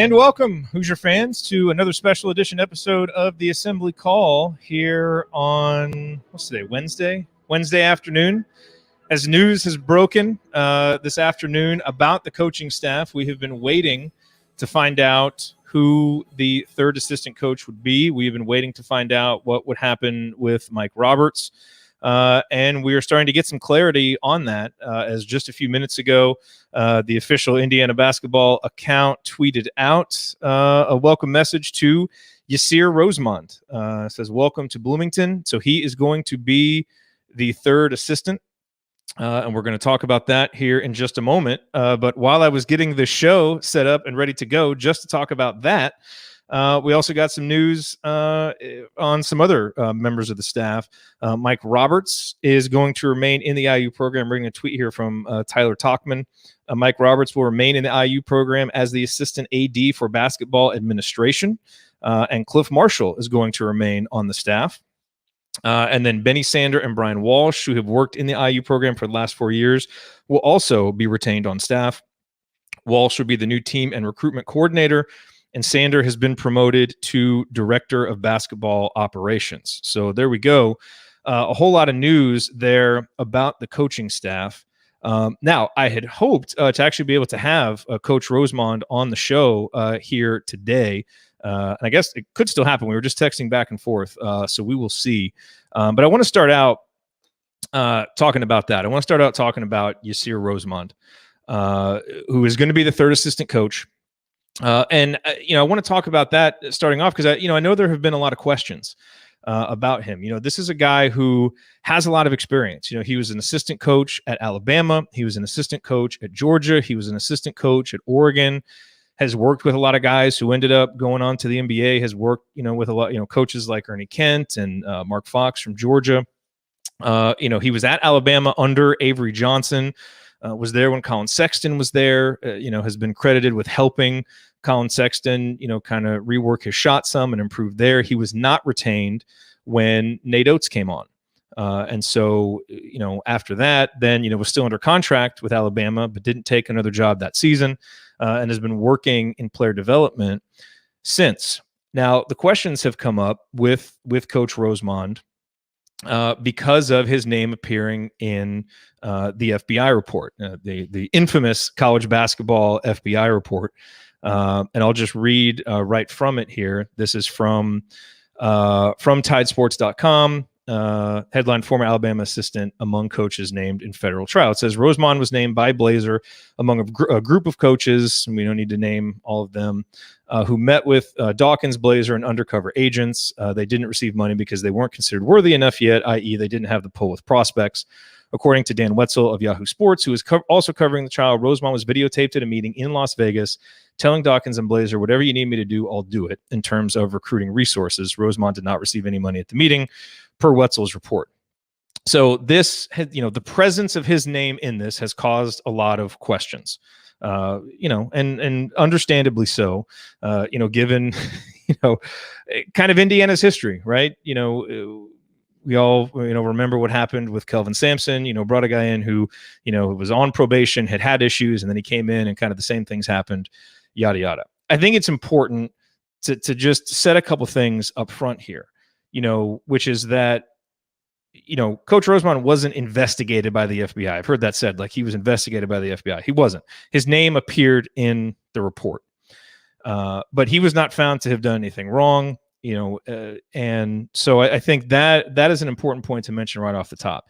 And welcome, Hoosier fans, to another special edition episode of the Assembly Call here on, what's today, Wednesday afternoon. As news has broken this afternoon about the coaching staff, we have been waiting to find out who the third assistant coach would be. We have been waiting to find out what would happen with Mike Roberts. And we are starting to get some clarity on that, as just a few minutes ago, the official Indiana basketball account tweeted out a welcome message to Yasir Rosemond. It says, "Welcome to Bloomington." So he is going to be the third assistant. And we're going to talk about that here in just a moment. But while I was getting the show set up and ready to go, just to talk about that, we also got some news on some other members of the staff. Mike Roberts is going to remain in the IU program. We're getting a tweet here from Tyler Talkman. Mike Roberts will remain in the IU program as the assistant AD for basketball administration. And Clif Marshall is going to remain on the staff. And then Benny Sander and Brian Walsh, who have worked in the IU program for the last 4 years, will also be retained on staff. Walsh will be the new team and recruitment coordinator, and Sander has been promoted to director of basketball operations. So there we go. A whole lot of news there about the coaching staff. Now, I had hoped to actually be able to have Coach Rosemond on the show here today. And I guess it could still happen. We were just texting back and forth, so we will see. But I want to start out talking about that. I want to start out talking about Yasir Rosemond, who is going to be the third assistant coach. And I want to talk about that starting off because I know there have been a lot of questions about him. This is a guy who has a lot of experience. He was an assistant coach at Alabama. He was an assistant coach at Georgia. He was an assistant coach at Oregon. Has worked with a lot of guys who ended up going on to the NBA. Has worked, with a lot, coaches like Ernie Kent and Mark Fox from Georgia. He was at Alabama under Avery Johnson. Was there when Colin Sexton was there. Has been credited with helping Colin Sexton, kind of rework his shot some and improve there. He was not retained when Nate Oates came on. And so, after that, then, was still under contract with Alabama, but didn't take another job that season, and has been working in player development since. Now, the questions have come up with Coach Rosemond because of his name appearing in the FBI report, the infamous college basketball FBI report. And I'll just read right from it here. This is from Tidesports.com. Headline: Former Alabama assistant among coaches named in federal trial. It says Rosemond was named by Blazer among a group of coaches, and we don't need to name all of them, who met with Dawkins, Blazer, and undercover agents. They didn't receive money because they weren't considered worthy enough yet, i.e. they didn't have the pull with prospects. According to Dan Wetzel of Yahoo Sports, who is also covering the trial, Rosemond was videotaped at a meeting in Las Vegas telling Dawkins and Blazer, "Whatever you need me to do, I'll do it." In terms of recruiting resources, Rosemond did not receive any money at the meeting, per Wetzel's report. So this, the presence of his name in this has caused a lot of questions, and understandably so, given, kind of Indiana's history, right? We all, remember what happened with Kelvin Sampson, brought a guy in who, was on probation, had issues, and then he came in and kind of the same things happened, yada, yada. I think it's important to just set a couple things up front here, which is that, Coach Rosemond wasn't investigated by the FBI. I've heard that said, like he was investigated by the FBI. He wasn't. His name appeared in the report, but he was not found to have done anything wrong. And so I think that is an important point to mention right off the top.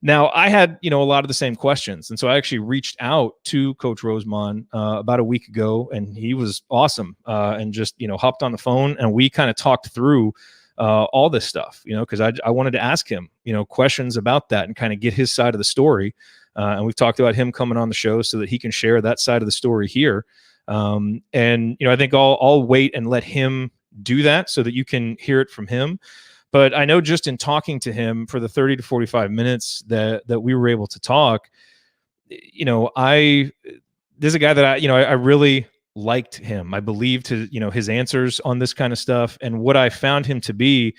Now, I had, a lot of the same questions. And so I actually reached out to Coach Rosemond about a week ago, and he was awesome and just, hopped on the phone and we kind of talked through all this stuff, because I wanted to ask him, questions about that and kind of get his side of the story. And we've talked about him coming on the show so that he can share that side of the story here. And, I think I'll wait and let him do that so that you can hear it from him. But I know just in talking to him for the 30 to 45 minutes that we were able to talk, there's a guy that I really liked him. I believed his answers on this kind of stuff. And what I found him to be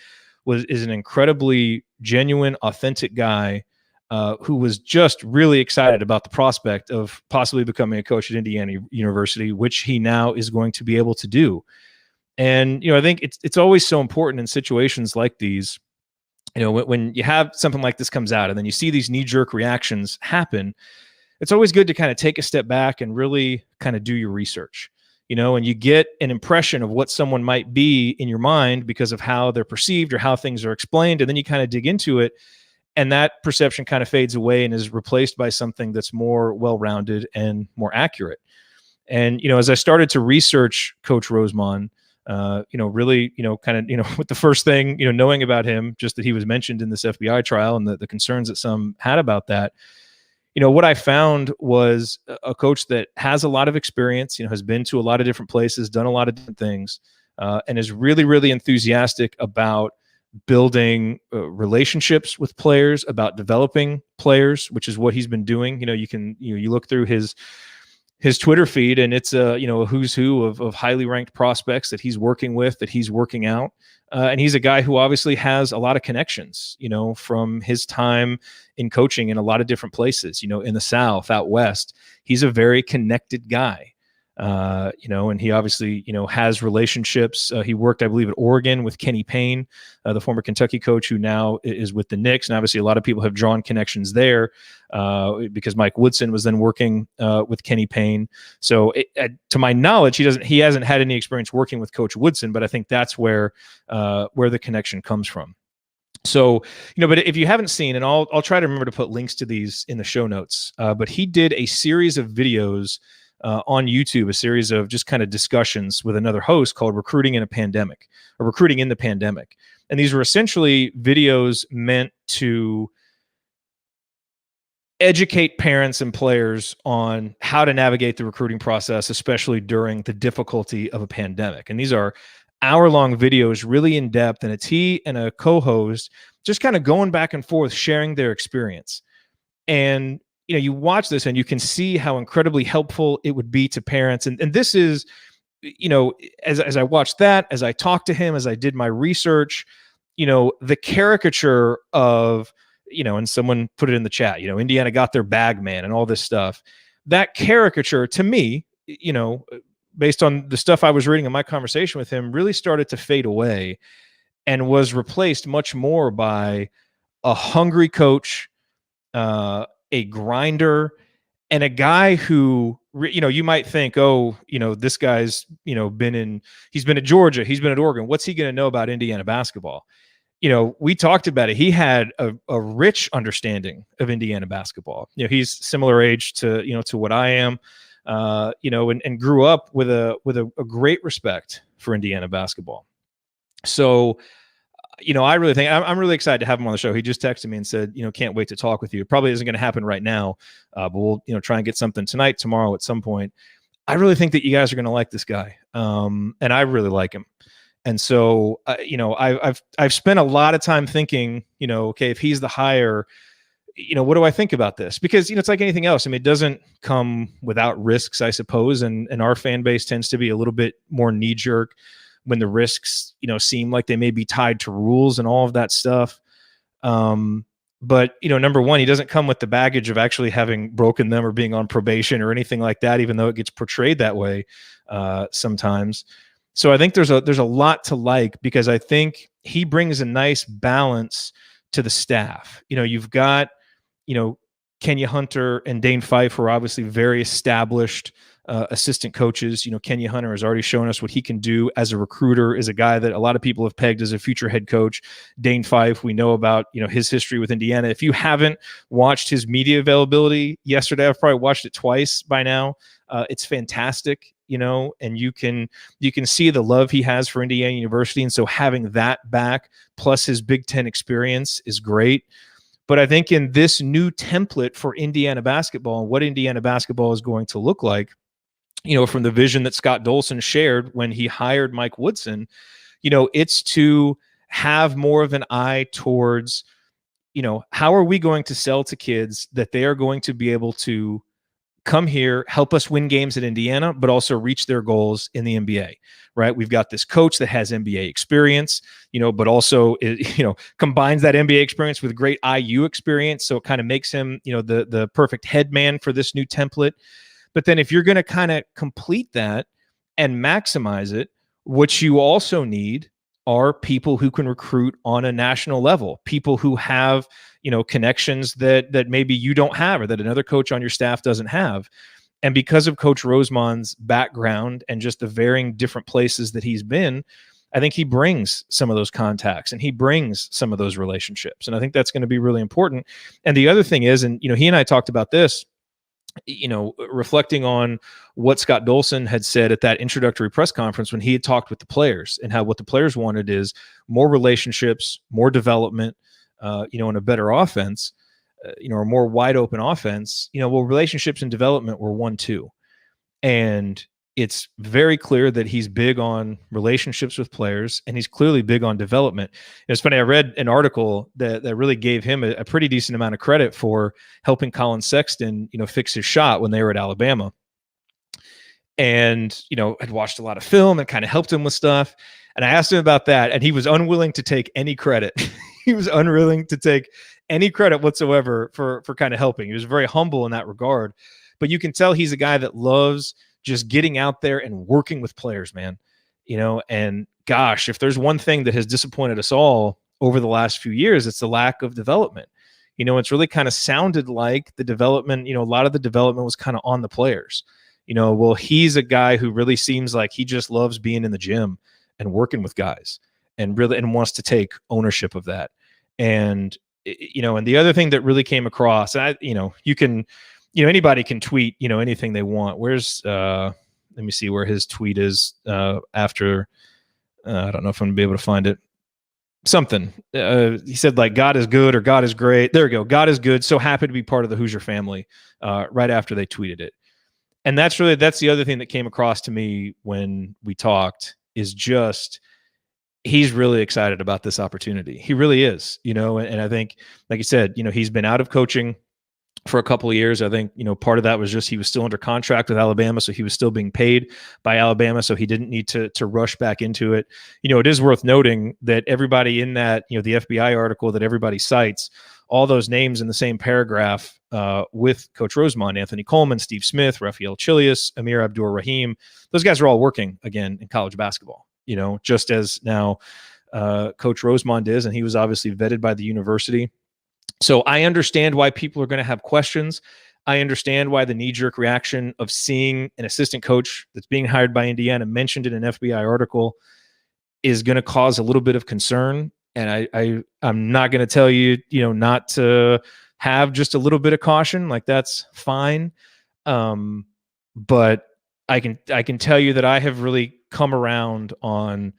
is an incredibly genuine, authentic guy who was just really excited about the prospect of possibly becoming a coach at Indiana University, which he now is going to be able to do. And, I think it's always so important in situations like these, when you have something like this comes out and then you see these knee-jerk reactions happen, it's always good to kind of take a step back and really kind of do your research, and you get an impression of what someone might be in your mind because of how they're perceived or how things are explained. And then you kind of dig into it, and that perception kind of fades away and is replaced by something that's more well-rounded and more accurate. And, as I started to research Coach Rosemond, really, kind of, with the first thing, knowing about him, just that he was mentioned in this FBI trial and the concerns that some had about that, what I found was a coach that has a lot of experience, has been to a lot of different places, done a lot of different things, and is really, really enthusiastic about building relationships with players, about developing players, which is what he's been doing. You look through his Twitter feed, and it's a who's who of highly ranked prospects that he's working with, that he's working out. And he's a guy who obviously has a lot of connections, from his time in coaching in a lot of different places, in the South, out West. He's a very connected guy. And he obviously, has relationships. He worked, I believe, at Oregon with Kenny Payne, the former Kentucky coach who now is with the Knicks. And obviously a lot of people have drawn connections there because Mike Woodson was then working with Kenny Payne. So to my knowledge, he hasn't had any experience working with Coach Woodson, but I think that's where the connection comes from. So, but if you haven't seen, and I'll try to remember to put links to these in the show notes, but he did a series of videos on YouTube, a series of just kind of discussions with another host called Recruiting in a Pandemic, or Recruiting in the Pandemic. And these were essentially videos meant to educate parents and players on how to navigate the recruiting process, especially during the difficulty of a pandemic. And these are hour-long videos, really in depth, and it's he and a co-host just kind of going back and forth, sharing their experience. And you watch this and you can see how incredibly helpful it would be to parents. And this is, as I watched that, as I talked to him, as I did my research, the caricature of, and someone put it in the chat, Indiana got their bag man and all this stuff. That caricature to me, based on the stuff I was reading in my conversation with him, really started to fade away and was replaced much more by a hungry coach, a grinder, and a guy who, you might think, oh, this guy's, he's been at Georgia, he's been at Oregon. What's he going to know about Indiana basketball? We talked about it. He had a rich understanding of Indiana basketball. He's similar age to, to what I am, and grew up with a great respect for Indiana basketball. So, I really think I'm really excited to have him on the show. He just texted me and said, can't wait to talk with you. It probably isn't going to happen right now, but we'll, try and get something tonight, tomorrow at some point. I really think that you guys are going to like this guy. And I really like him. And so, I've spent a lot of time thinking, okay, if he's the hire, what do I think about this? Because, it's like anything else. I mean, it doesn't come without risks, I suppose. And our fan base tends to be a little bit more knee jerk when the risks, seem like they may be tied to rules and all of that stuff. But, number one, he doesn't come with the baggage of actually having broken them or being on probation or anything like that, even though it gets portrayed that way sometimes. So I think there's a lot to like, because I think he brings a nice balance to the staff. You've got, Kenya Hunter and Dane Fife are obviously very established assistant coaches. Kenya Hunter has already shown us what he can do as a recruiter, is a guy that a lot of people have pegged as a future head coach. Dane Fife, we know about, his history with Indiana. If you haven't watched his media availability yesterday, I've probably watched it twice by now. It's fantastic, and you can see the love he has for Indiana University. And so having that back plus his Big Ten experience is great. But I think in this new template for Indiana basketball and what Indiana basketball is going to look like, from the vision that Scott Dolson shared when he hired Mike Woodson, it's to have more of an eye towards, how are we going to sell to kids that they are going to be able to come here, help us win games at Indiana, but also reach their goals in the NBA, right? We've got this coach that has NBA experience, but also, combines that NBA experience with great IU experience. So it kind of makes him, the perfect head man for this new template. But then if you're going to kind of complete that and maximize it, what you also need are people who can recruit on a national level, people who have, connections that maybe you don't have or that another coach on your staff doesn't have. And because of Coach Rosemond's background and just the varying different places that he's been, I think he brings some of those contacts and he brings some of those relationships. And I think that's going to be really important. And the other thing is, and, he and I talked about this, reflecting on what Scott Dolson had said at that introductory press conference when he had talked with the players, and how what the players wanted is more relationships, more development, and a better offense, or more wide open offense. Relationships and development were 1-2. And it's very clear that he's big on relationships with players, and he's clearly big on development. It's funny, I read an article that really gave him a pretty decent amount of credit for helping Colin Sexton, fix his shot when they were at Alabama. And, I'd watched a lot of film and kind of helped him with stuff. And I asked him about that, and he was unwilling to take any credit. He was unwilling to take any credit whatsoever for kind of helping. He was very humble in that regard. But you can tell he's a guy that loves just getting out there and working with players, man. And gosh, if there's one thing that has disappointed us all over the last few years, it's the lack of development. It's really kind of sounded like the development, a lot of the development was kind of on the players. Well, he's a guy who really seems like he just loves being in the gym and working with guys and wants to take ownership of that. And, and the other thing that really came across, and you can, anybody can tweet, anything they want. Where's, let me see where his tweet is after, I don't know if I'm gonna be able to find it. Something. He said like, God is good or God is great. There we go. God is good. So happy to be part of the Hoosier family right after they tweeted it. And that's the other thing that came across to me when we talked is just, he's really excited about this opportunity. He really is, and I think, like you said, he's been out of coaching for a couple of years. I think, part of that was just he was still under contract with Alabama, so he was still being paid by Alabama, so he didn't need to rush back into it. It is worth noting that everybody in that, the FBI article that everybody cites, all those names in the same paragraph with Coach Rosemond, Anthony Coleman, Steve Smith, Rafael Chilius, Amir Abdur-Rahim, those guys are all working again in college basketball, just as now Coach Rosemond is, and he was obviously vetted by the university. So I understand why people are going to have questions. I understand why the knee-jerk reaction of seeing an assistant coach that's being hired by Indiana mentioned in an FBI article is going to cause a little bit of concern. And I'm not going to tell you, not to have just a little bit of caution. Like, that's fine. But I can tell you that I have really come around on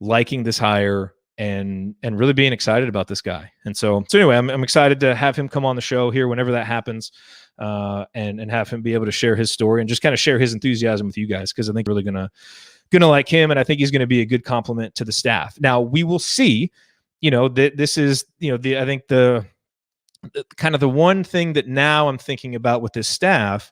liking this hire and really being excited about this guy. And so anyway, I'm excited to have him come on the show here whenever that happens, and have him be able to share his story and just kind of share his enthusiasm with you guys, because I think we're really gonna like him, and I think he's going to be a good compliment to the staff. Now we will see. That this is, I think the kind of the one thing that now I'm thinking about with this staff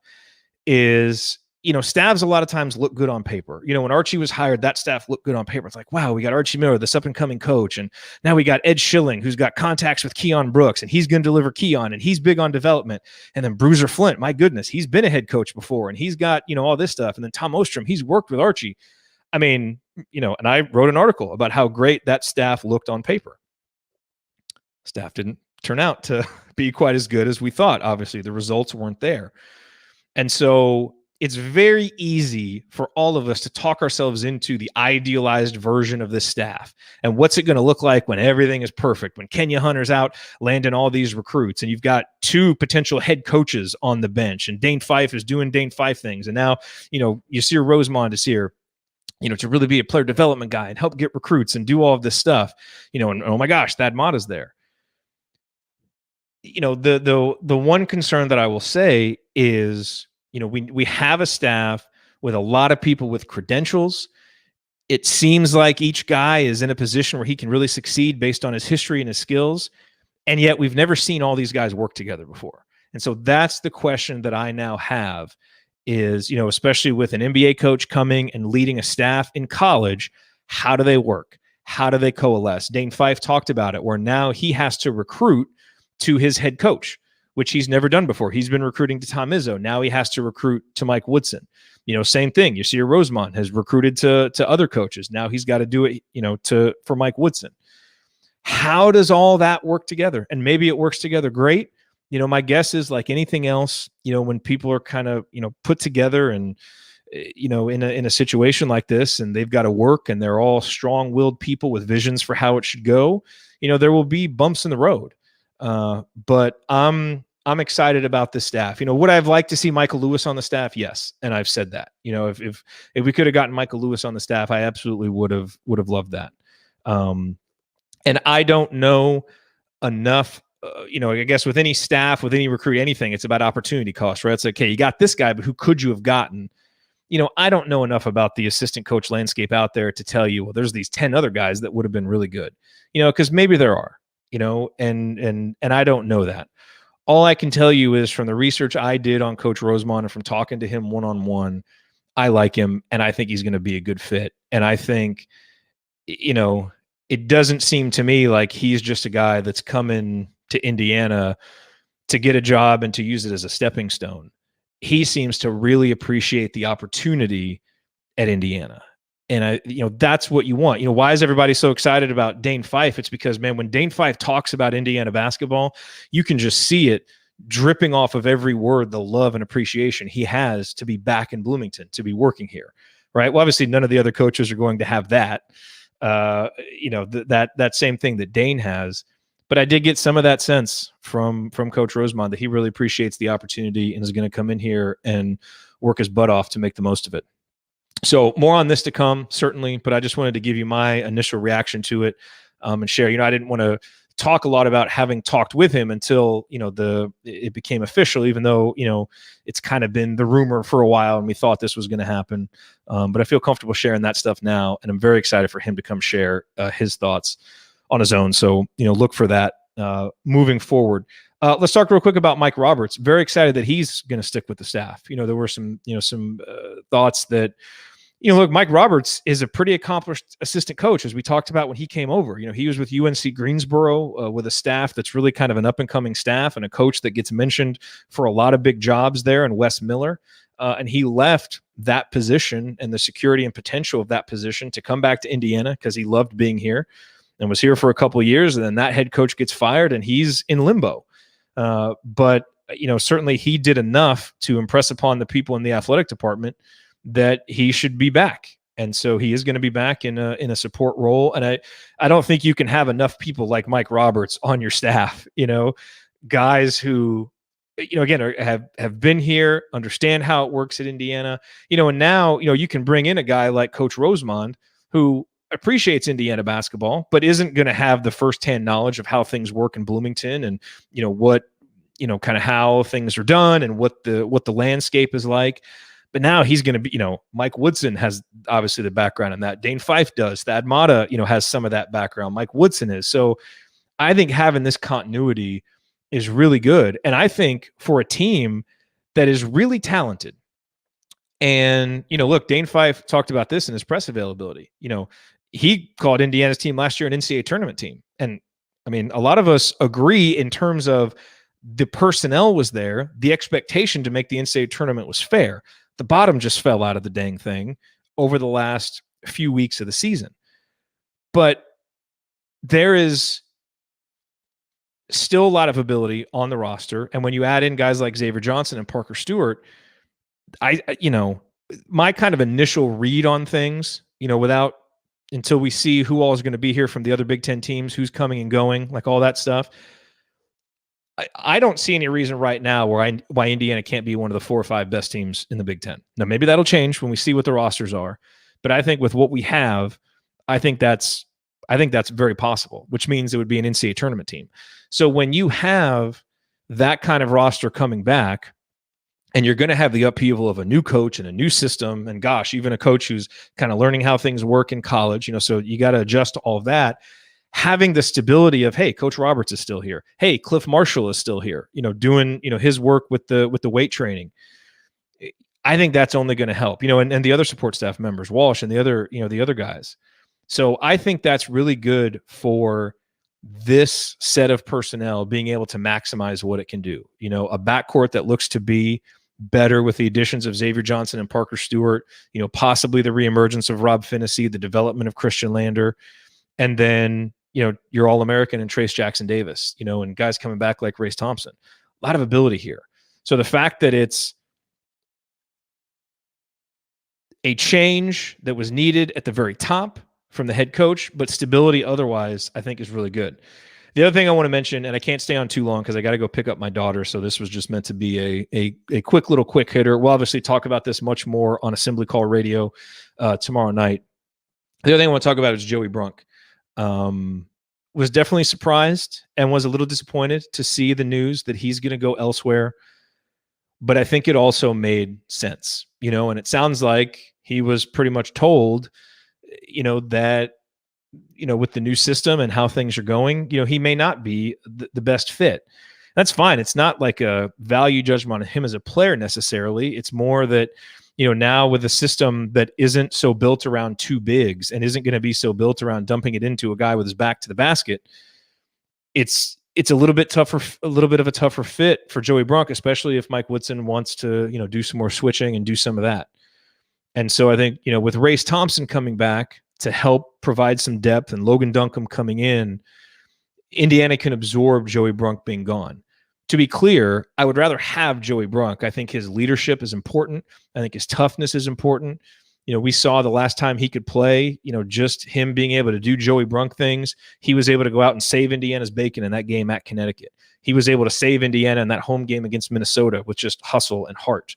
is, staffs a lot of times look good on paper. When Archie was hired, that staff looked good on paper. It's like, wow, we got Archie Miller, this up-and-coming coach, and now we got Ed Schilling, who's got contacts with Keon Brooks, and he's going to deliver Keon, and he's big on development. And then Bruiser Flint, my goodness, he's been a head coach before, and he's got, all this stuff. And then Tom Ostrom, he's worked with Archie. I mean, and I wrote an article about how great that staff looked on paper. Staff didn't turn out to be quite as good as we thought. Obviously, the results weren't there. And so it's very easy for all of us to talk ourselves into the idealized version of this staff. And what's it going to look like when everything is perfect, when Kenya Hunter's out landing all these recruits, and you've got 2 potential head coaches on the bench, and Dane Fife is doing Dane Fife things. And now, Yasir Rosemond is here, to really be a player development guy and help get recruits and do all of this stuff, and oh my gosh, Thad Matta's there. The one concern that I will say is, we have a staff with a lot of people with credentials. It seems like each guy is in a position where he can really succeed based on his history and his skills. And yet we've never seen all these guys work together before. And so that's the question that I now have is, especially with an NBA coach coming and leading a staff in college, how do they work? How do they coalesce? Dane Fife talked about it, where now he has to recruit to his head coach, which he's never done before. He's been recruiting to Tom Izzo. Now he has to recruit to Mike Woodson. Same thing. Yasir Rosemond has recruited to other coaches. Now he's got to do it, for Mike Woodson. How does all that work together? And maybe it works together great. My guess is like anything else, when people are kind of, put together and, in a situation like this, and they've got to work and they're all strong-willed people with visions for how it should go, there will be bumps in the road. But I'm excited about the staff. Would I have liked to see Michael Lewis on the staff? Yes. And I've said that, if we could have gotten Michael Lewis on the staff, I absolutely would have loved that. And I don't know enough, I guess with any staff, with any recruit, anything, it's about opportunity cost, right? It's like, okay, you got this guy, but who could you have gotten? I don't know enough about the assistant coach landscape out there to tell you, well, there's these 10 other guys that would have been really good, because maybe there are, and I don't know that. All I can tell you is from the research I did on Coach Rosemond and from talking to him one-on-one, I like him and I think he's going to be a good fit. And I think, it doesn't seem to me like he's just a guy that's coming to Indiana to get a job and to use it as a stepping stone. He seems to really appreciate the opportunity at Indiana. And that's what you want. Why is everybody so excited about Dane Fife? It's because, man, when Dane Fife talks about Indiana basketball, you can just see it dripping off of every word, the love and appreciation he has to be back in Bloomington, to be working here, right? Well, obviously none of the other coaches are going to have that, that same thing that Dane has. But I did get some of that sense from Coach Rosemond that he really appreciates the opportunity and is going to come in here and work his butt off to make the most of it. So more on this to come, certainly, but I just wanted to give you my initial reaction to it and share. I didn't want to talk a lot about having talked with him until, it became official, even though, it's kind of been the rumor for a while and we thought this was going to happen. But I feel comfortable sharing that stuff now, and I'm very excited for him to come share his thoughts on his own. So, look for that moving forward. Let's talk real quick about Mike Roberts. Very excited that he's going to stick with the staff. There were some thoughts that, look, Mike Roberts is a pretty accomplished assistant coach, as we talked about when he came over. He was with UNC Greensboro with a staff that's really kind of an up-and-coming staff and a coach that gets mentioned for a lot of big jobs there in Wes Miller. And he left that position and the security and potential of that position to come back to Indiana because he loved being here and was here for a couple of years. And then that head coach gets fired and he's in limbo. But certainly he did enough to impress upon the people in the athletic department that he should be back. And so he is going to be back in a support role. And I don't think you can have enough people like Mike Roberts on your staff, guys who, again, have been here, understand how it works at Indiana, and now, you can bring in a guy like Coach Rosemond who appreciates Indiana basketball, but isn't going to have the firsthand knowledge of how things work in Bloomington and, what, kind of how things are done and what the landscape is like. But now he's going to be, Mike Woodson has obviously the background in that. Dane Fife does. Thad Matta, has some of that background. Mike Woodson is. So I think having this continuity is really good. And I think for a team that is really talented, and, look, Dane Fife talked about this in his press availability. He called Indiana's team last year an NCAA tournament team. And I mean, a lot of us agree in terms of the personnel was there. The expectation to make the NCAA tournament was fair. The bottom just fell out of the dang thing over the last few weeks of the season. But there is still a lot of ability on the roster. And when you add in guys like Xavier Johnson and Parker Stewart, my kind of initial read on things, until we see who all is going to be here from the other Big Ten teams, who's coming and going, like all that stuff. I don't see any reason right now why Indiana can't be one of the 4 or 5 best teams in the Big Ten. Now, maybe that'll change when we see what the rosters are, but I think with what we have, I think that's very possible, which means it would be an NCAA tournament team. So when you have that kind of roster coming back, and you're going to have the upheaval of a new coach and a new system, and gosh, even a coach who's kind of learning how things work in college, so you got to adjust to all of that. having the stability of, hey, Coach Roberts is still here. Hey, Clif Marshall is still here, doing, his work with the weight training. I think that's only going to help, and the other support staff members, Walsh and the other guys. So I think that's really good for this set of personnel being able to maximize what it can do. A backcourt that looks to be better with the additions of Xavier Johnson and Parker Stewart, possibly the reemergence of Rob Finney, the development of Christian Lander, and then, your All-American and Trace Jackson Davis, and guys coming back like Race Thompson. A lot of ability here. So the fact that it's a change that was needed at the very top from the head coach, but stability otherwise, I think is really good. The other thing I want to mention, and I can't stay on too long because I got to go pick up my daughter, so this was just meant to be a quick hitter. We'll obviously talk about this much more on Assembly Call Radio tomorrow night. The other thing I want to talk about is Joey Brunk. Was definitely surprised and was a little disappointed to see the news that he's going to go elsewhere. But I think it also made sense, and it sounds like he was pretty much told, that, with the new system and how things are going, he may not be the best fit. That's fine. It's not like a value judgment on him as a player necessarily. It's more that, now with a system that isn't so built around two bigs and isn't going to be so built around dumping it into a guy with his back to the basket, it's a little bit of a tougher fit for Joey Brunk, especially if Mike Woodson wants to, do some more switching and do some of that. And so I think, with Race Thompson coming back to help provide some depth and Logan Duncombe coming in, Indiana can absorb Joey Brunk being gone. To be clear, I would rather have Joey Brunk. I think his leadership is important. I think his toughness is important. We saw the last time he could play, just him being able to do Joey Brunk things. He was able to go out and save Indiana's bacon in that game at Connecticut. He was able to save Indiana in that home game against Minnesota with just hustle and heart.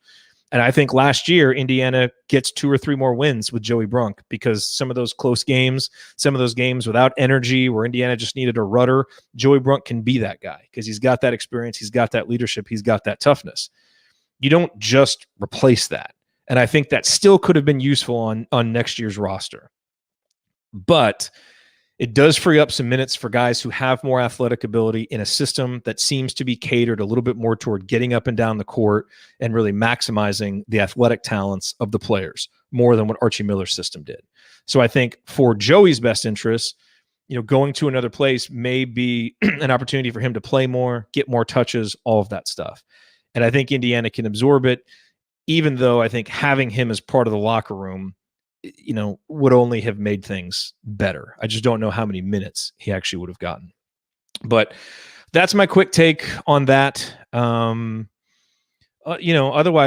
And I think last year, Indiana gets 2 or 3 more wins with Joey Brunk because some of those close games, some of those games without energy where Indiana just needed a rudder, Joey Brunk can be that guy because he's got that experience, he's got that leadership, he's got that toughness. You don't just replace that. And I think that still could have been useful on next year's roster. But it does free up some minutes for guys who have more athletic ability in a system that seems to be catered a little bit more toward getting up and down the court and really maximizing the athletic talents of the players more than what Archie Miller's system did. So I think for Joey's best interests, going to another place may be an opportunity for him to play more, get more touches, all of that stuff. And I think Indiana can absorb it, even though I think having him as part of the locker room, would only have made things better. I just don't know how many minutes he actually would have gotten. But that's my quick take on that. Otherwise,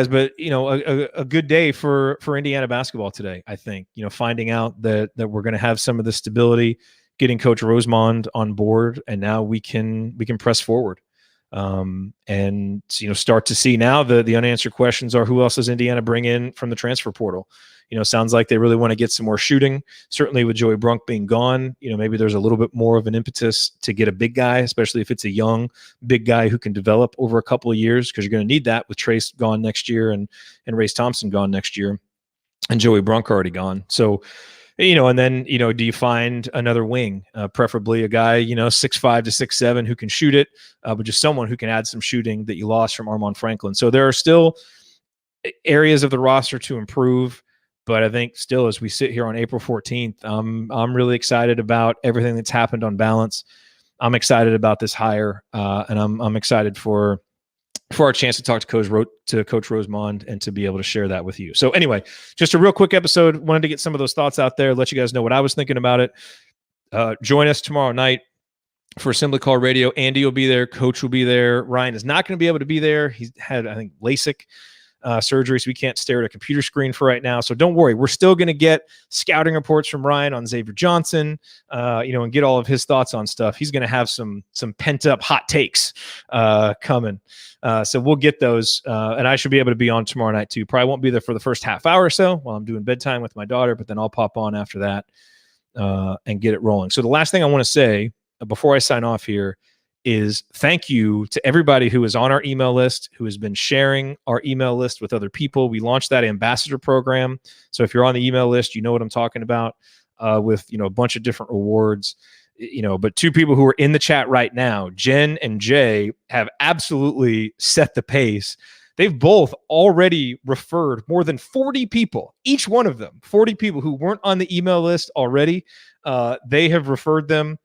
but a good day for Indiana basketball today. I think finding out that we're going to have some of the stability, getting Coach Rosemond on board, and now we can press forward. And start to see now the unanswered questions are who else does Indiana bring in from the transfer portal? Sounds like they really want to get some more shooting. Certainly with Joey Brunk being gone, maybe there's a little bit more of an impetus to get a big guy, especially if it's a young big guy who can develop over a couple of years, because you're going to need that with Trace gone next year and Race Thompson gone next year and Joey Brunk already gone. So, and then, do you find another wing, preferably a guy, 6'5" to 6'7" who can shoot it, but just someone who can add some shooting that you lost from Armand Franklin. So there are still areas of the roster to improve. But I think still, as we sit here on April 14th, I'm really excited about everything that's happened on balance. I'm excited about this hire, and I'm excited for our chance to talk to Coach Rosemond and to be able to share that with you. So anyway, just a real quick episode. Wanted to get some of those thoughts out there, let you guys know what I was thinking about it. Join us tomorrow night for Assembly Call Radio. Andy will be there. Coach will be there. Ryan is not going to be able to be there. He's had, I think, LASIK surgery, so we can't stare at a computer screen for right now. So don't worry, we're still going to get scouting reports from Ryan on Xavier Johnson, and get all of his thoughts on stuff. He's going to have some pent up hot takes coming. So we'll get those, and I should be able to be on tomorrow night too. Probably won't be there for the first half hour or so while I'm doing bedtime with my daughter, but then I'll pop on after that and get it rolling. So the last thing I want to say before I sign off here is thank you to everybody who is on our email list, who has been sharing our email list with other people. We launched that ambassador program. So if you're on the email list, you know what I'm talking about, with, a bunch of different rewards. But two people who are in the chat right now, Jen and Jay, have absolutely set the pace. They've both already referred more than 40 people, each one of them, 40 people who weren't on the email list already. They have referred them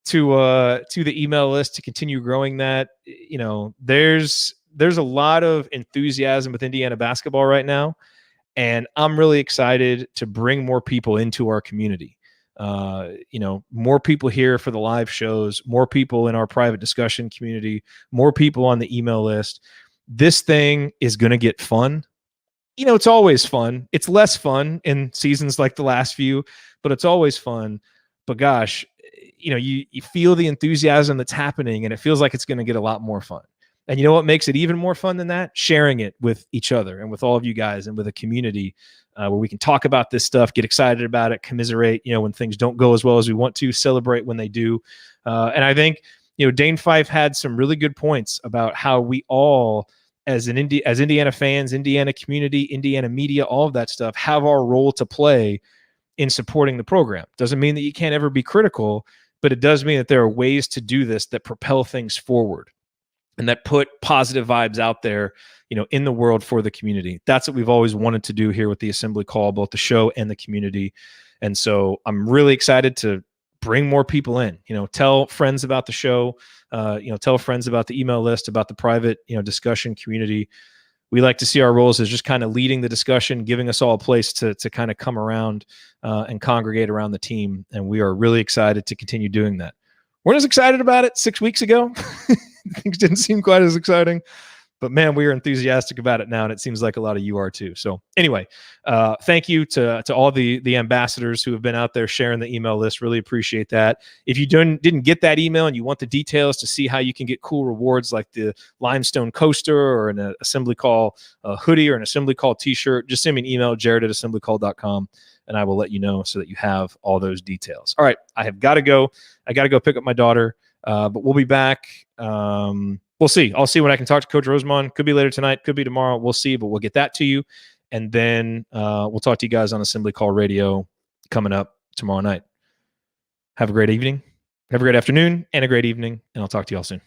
to the email list to continue growing that. There's a lot of enthusiasm with Indiana basketball right now, and I'm really excited to bring more people into our community. More people here for the live shows, more people in our private discussion community, more people on the email list. This thing is going to get fun. It's always fun. It's less fun in seasons like the last few, but it's always fun. But gosh, you feel the enthusiasm that's happening, and it feels like it's going to get a lot more fun. And you know what makes it even more fun than that? Sharing it with each other and with all of you guys and with a community where we can talk about this stuff, get excited about it, commiserate, when things don't go as well as we want to, celebrate when they do. And I think, Dane Fife had some really good points about how we all, as Indiana fans, Indiana community, Indiana media, all of that stuff, have our role to play in supporting the program. Doesn't mean that you can't ever be critical, but it does mean that there are ways to do this that propel things forward and that put positive vibes out there, in the world for the community. That's what we've always wanted to do here with the Assembly Call, both the show and the community. And so I'm really excited to bring more people in, tell friends about the show, tell friends about the email list, about the private, discussion community. We like to see our roles as just kind of leading the discussion, giving us all a place to kind of come around and congregate around the team. And we are really excited to continue doing that. Weren't as excited about it 6 weeks ago. Things didn't seem quite as exciting. But man, we are enthusiastic about it now, and it seems like a lot of you are too. So anyway, thank you to all the ambassadors who have been out there sharing the email list. Really appreciate that. If you didn't get that email and you want the details to see how you can get cool rewards like the limestone coaster or an Assembly Call hoodie or an Assembly Call t-shirt, just send me an email, Jerod@assemblycall.com, and I will let you know so that you have all those details. All right, I have got to go. I got to go pick up my daughter, but we'll be back. We'll see. I'll see when I can talk to Coach Rosemond. Could be later tonight. Could be tomorrow. We'll see, but we'll get that to you. And then we'll talk to you guys on Assembly Call Radio coming up tomorrow night. Have a great evening. Have a great afternoon and a great evening. And I'll talk to you all soon.